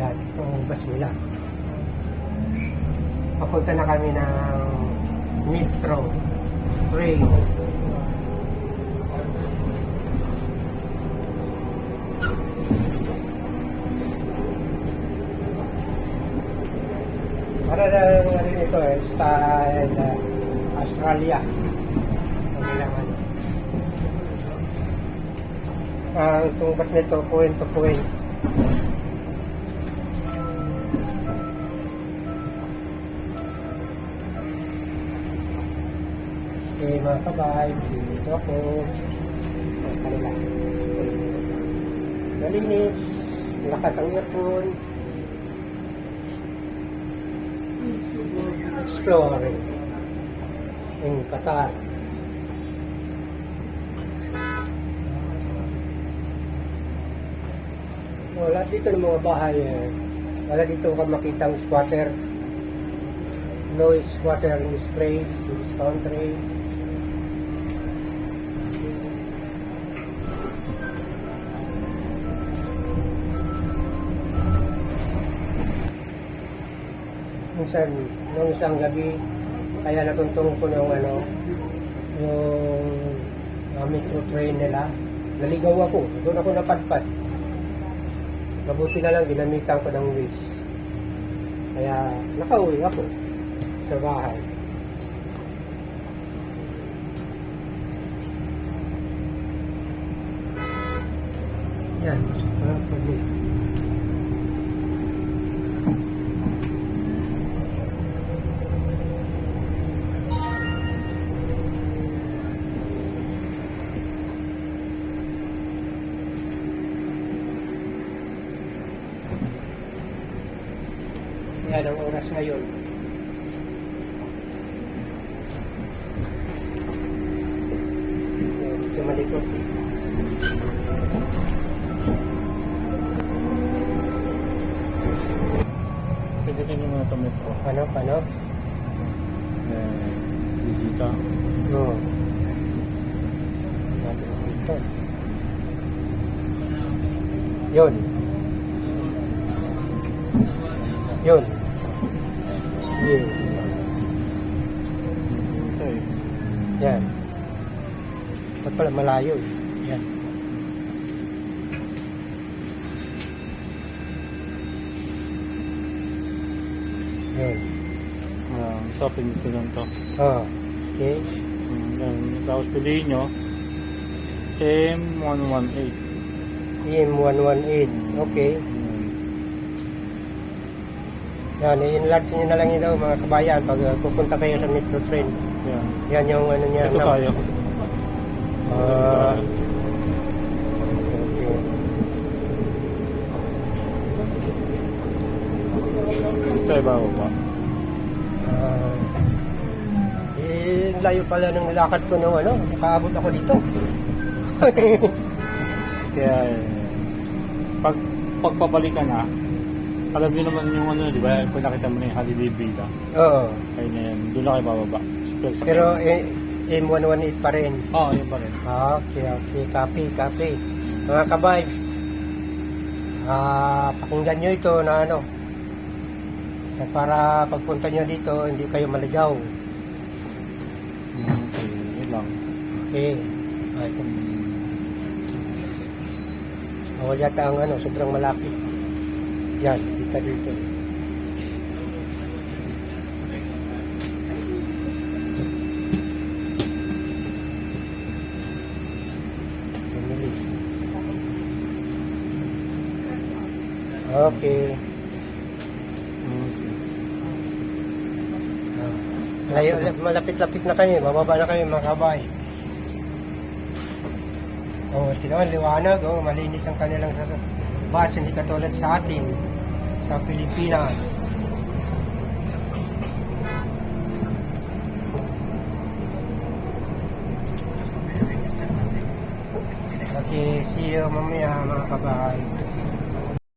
Yan, itong bus nila. Papunta na kami ng Metro train. Para lang rin ito style Australia. Kailangan. Itong bus nito, point to point. Okay, mga kabay, dito ako. Kanila. Malinis, malakas ang aircon. Exploring in Qatar. Wala dito ng mga bahay. Wala dito ka makita ang squatter. No squatter in this place, in this country. Minsan, nung isang gabi, kaya natuntong ko ng yung metro train nila. Naligaw ako, doon ako napadpad. Mabuti na lang, ginamitan ko ng wish. Kaya nakauwi ako sa bahay. Yan, pag-uwi. Yan ang oras ngayon. Ito malikot. Pagdating yung mga metro. Paano? Bisita. Oo. Natin ito. Yun. Yeah. Okay. Yan. Ba't pala malayo eh. Yan. Yan. Topping dito lang to. Oh. Okay. Yan. Tapos piliin nyo. M118. EM118. Okay. Yan, i-enlarge nyo na lang ito mga kabayan pag pupunta kayo sa metro train. Yan. Yan yung ano niya. Ito tayo. Okay. Ito ay bago pa. Layo pala ng nilakad ko nung nakaabot ako dito. Kaya pagpabalikan na, alam niyo naman yung di ba? Kung nakita mo na yung holiday villa. Oo. Kaya na yan, doon na kayo bababa. Pero M118 pa rin. Oo, yun pa rin. Okay. Copy. Mga kabay, pakinggan nyo ito na para pagpunta nyo dito, hindi kayo maligaw. Okay, yun lang. Okay. Yata ang sobrang malapit. Yan, kita dito. Okay. Malapit-lapit na kami. Bababa na kami mga kabay. Tinaman, liwanag. Malinis ang kanilang bus. Hindi katulad sa atin sa Pilipinas. Okay, see you mamaya mga kabahay.